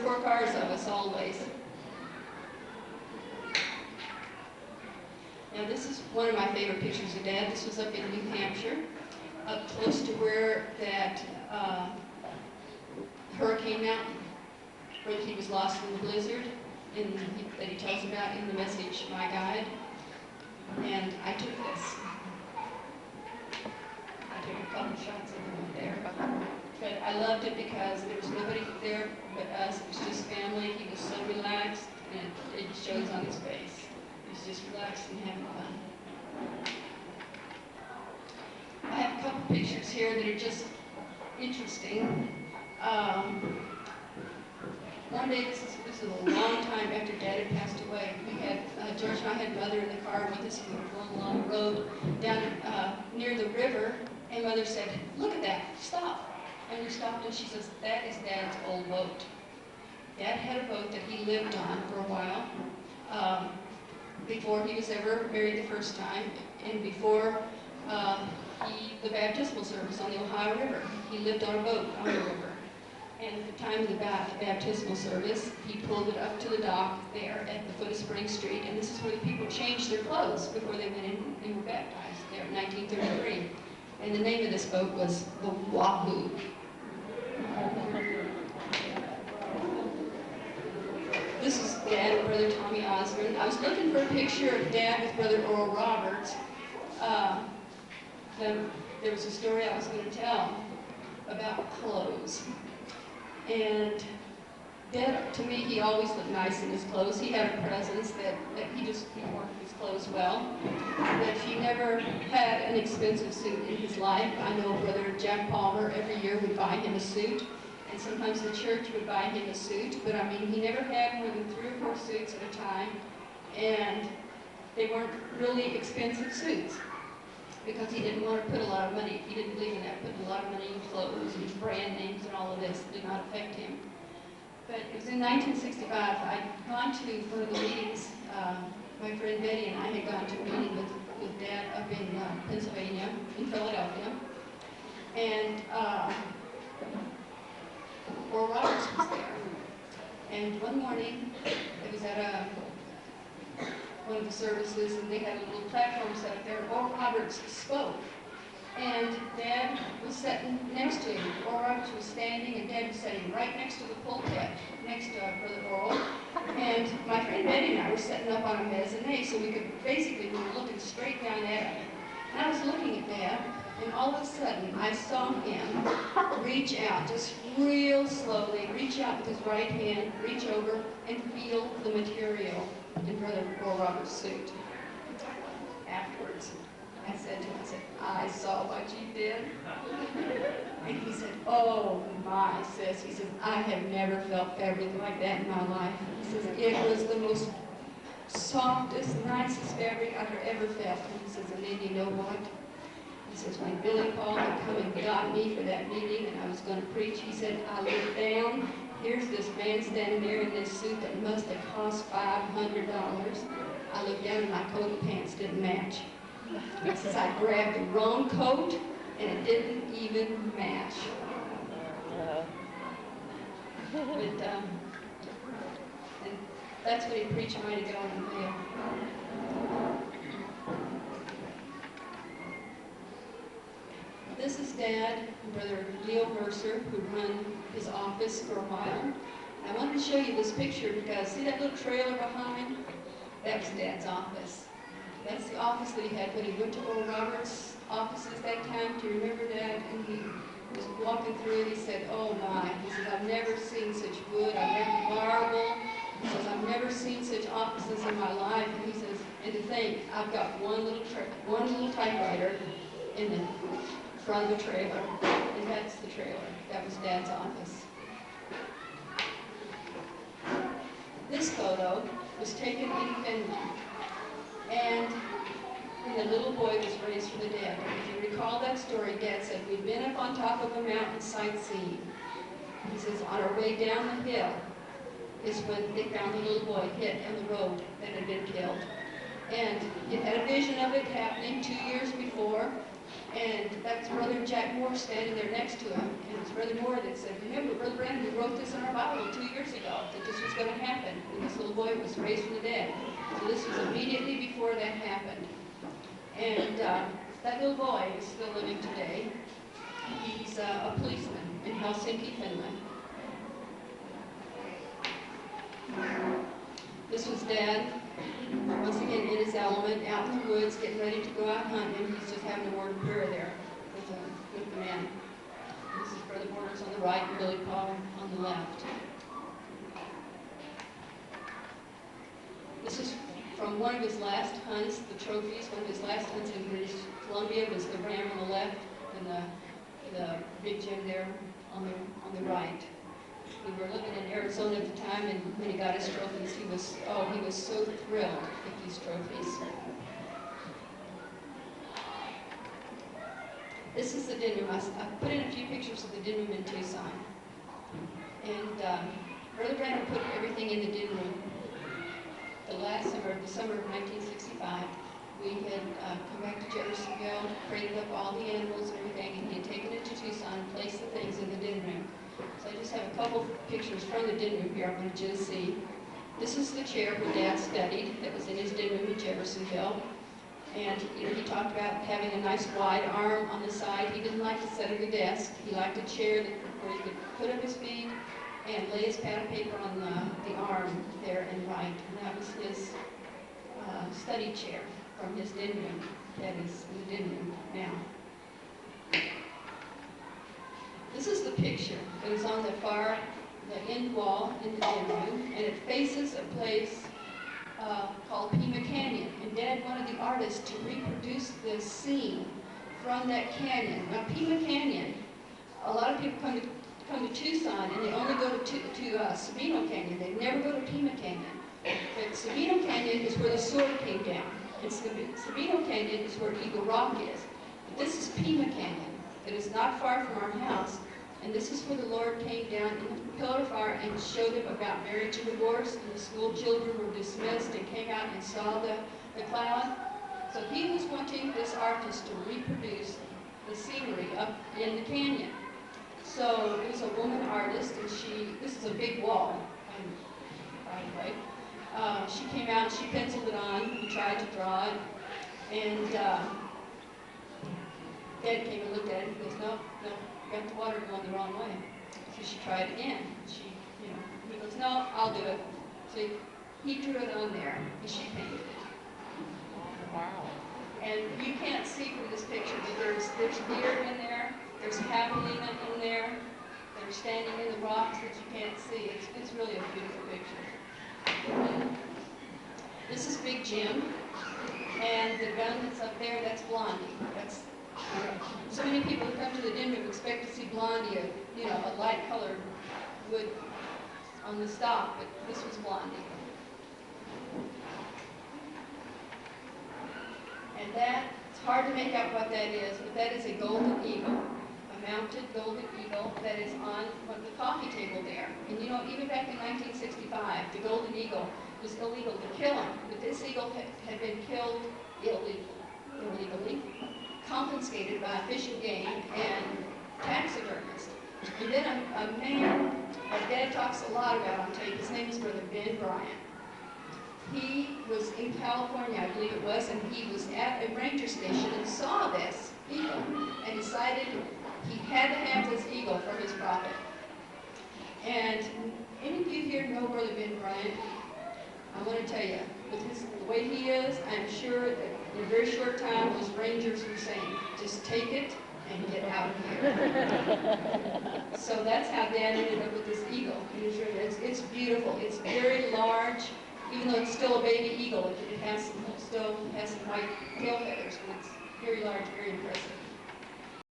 4 cars of us always. Now this is one of my favorite pictures of Dad. This was up in New Hampshire, up close to where that Hurricane Mountain, where he was lost in the blizzard, that he tells about in the message, My Guide. And I took this. I took a couple shots of him up there. But I loved it because there was nobody there but us. It was just family. He was so relaxed, and it shows on his face. He's just relaxed and having fun. I have a couple pictures here that are just interesting. One day, this is a long time after Dad had passed away, we had, George and I had Mother in the car with us. We were going along the road down near the river, and Mother said, look at that, stop. And we stopped, and she says, that is Dad's old boat. Dad had a boat that he lived on for a while, before he was ever married the first time, and before the baptismal service on the Ohio River. He lived on a boat on the river. And at the time of the baptismal service, he pulled it up to the dock there at the foot of Spring Street, and this is where the people changed their clothes before they went in and were baptized there in 1933. And the name of this boat was the Wahoo. This is Dad and Brother Tommy Osborne. I was looking for a picture of Dad with Brother Oral Roberts. There was a story I was going to tell about clothes. And Dad, to me, he always looked nice in his clothes. He had a presence that he wore his clothes well. But he never had an expensive suit in his life. I know Brother Jack Palmer every year would buy him a suit. And sometimes the church would buy him a suit. But I mean, he never had more than 3 or 4 suits at a time. And they weren't really expensive suits, because he didn't want to put a lot of money, he didn't believe in that, putting a lot of money in clothes and brand names and all of this did not affect him. But it was in 1965, I'd gone to one of the meetings, my friend Betty and I had gone to a meeting with Dad up in Pennsylvania, in Philadelphia, and Oral Roberts was there. And one morning, it was at one of the services, and they had a little platform set up there, and Oral Roberts spoke. And Dad was sitting next to him. Oral Roberts was standing, and Dad was sitting right next to the pulpit, next to Brother Oral. And my friend Betty and I were sitting up on a mezzanine, so we could basically, we were looking straight down at him. And I was looking at Dad, and all of a sudden, I saw him reach out, just real slowly, reach out with his right hand, reach over, and feel the material in Brother Oral Roberts' suit. Afterwards, I said to him, I saw what you did. And he said, oh my, sis. He says, I have never felt fabric like that in my life. He says, it was the most softest, nicest fabric I've ever felt. And he says, and then you know what? He says, when Billy Paul had come and got me for that meeting and I was going to preach, he said, I looked down. Here's this man standing there in this suit that must have cost $500. I looked down and my coat and pants didn't match. He says, I grabbed the wrong coat and it didn't even match. But, and that's what he preached mighty God in there. This is Dad and Brother Leo Mercer, who run his office for a while. I wanted to show you this picture because, see that little trailer behind? That was Dad's office. That's the office that he had when he went to Oral Roberts' offices that time. Do you remember that? And he was walking through and he said, oh my. He says, I've never seen such wood, I've never marble. He says, I've never seen such offices in my life. And he says, and to think, I've got one little typewriter in the front of the trailer, and that's the trailer. That was Dad's office. This photo was taken in Finland, and when the little boy was raised from the dead. If you recall that story, Dad said, we'd been up on top of a mountain sightseeing. He says, on our way down the hill is when they found the little boy hit on the road that had been killed. And he had a vision of it happening 2 years before. And that's Brother Jack Moore standing there next to him. And it was Brother Moore that said, remember, Brother Branham wrote this in our Bible 2 years ago. that this was going to happen, and this little boy was raised from the dead. So this was immediately before that happened. And that little boy is still living today. He's a policeman in Helsinki, Finland. This was Dad, once again in his element, out in the woods, getting ready to go out hunting. He's just having a word of prayer there with the man. This is Brother Borders on the right and Billy Paul on the left. This is from one of his last hunts, the trophies. One of his last hunts in British Columbia was the ram on the left and the big Jim there on the right. We were living in Arizona at the time, and when he got his trophies, he was so thrilled with these trophies. This is the den room. I put in a few pictures of the den room in Tucson. And Brother Branham put everything in the den room. The summer of 1965, we had come back to Jeffersonville, crated up all the animals and everything, and he had taken it to Tucson and placed the things in the den room. So I just have a couple pictures from the den room here I wanted you to see. This is the chair where Dad studied that was in his den room in Jeffersonville. And he talked about having a nice wide arm on the side. He didn't like to sit at a desk. He liked a chair where he could put up his feet and lay his pad of paper on the arm there and write. And that was his study chair from his den room. That is in the den room now. This is the picture that is on the end wall in the den room, and it faces a place called Pima Canyon. And Dad wanted the artist to reproduce this scene from that canyon. Now, Pima Canyon, a lot of people come to Tucson and they only go to Sabino Canyon. They never go to Pima Canyon. But Sabino Canyon is where the sword came down. And Sabino Canyon is where Eagle Rock is. But this is Pima Canyon. It is not far from our house. And this is where the Lord came down in the pillar of fire and showed him about marriage and divorce, and the school children were dismissed and came out and saw the cloud. So he was wanting this artist to reproduce the scenery up in the canyon. So it was a woman artist, and this is a big wall, by the way. She came out, she penciled it on, and tried to draw it, and Dad came and looked at it, and he goes, no, you got the water going the wrong way. So she tried again. He goes, no, I'll do it. So he drew it on there, and she painted it. Wow. And you can't see from this picture, but there's deer in there, there's javelina in there, they're standing in the rocks that you can't see. It's really a beautiful picture. This is Big Jim, and the gun that's up there, that's Blondie. So many people who come to the den room expect to see Blondie, a light-colored wood on the stock, but this was Blondie. And it's hard to make out what that is, but that is a golden eagle, a mounted golden eagle that is on the coffee table there. And even back in 1965, the golden eagle was illegal to kill him, but this eagle had been killed illegally, confiscated by Fish and Game and taxidermist. And then a man that Dad talks a lot about on tape, his name is Brother Ben Bryant. He was in California, I believe it was, and he was at a ranger station and saw this eagle and decided he had to have this eagle for his prophet. And any of you here know Brother Ben Bryant? I want to tell you, with the way he is, I'm sure that in a very short time, those rangers were saying, just take it and get out of here. So that's how Dad ended up with this eagle. It's beautiful. It's very large, even though it's still a baby eagle. It still has some white tail feathers, but it's very large, very impressive.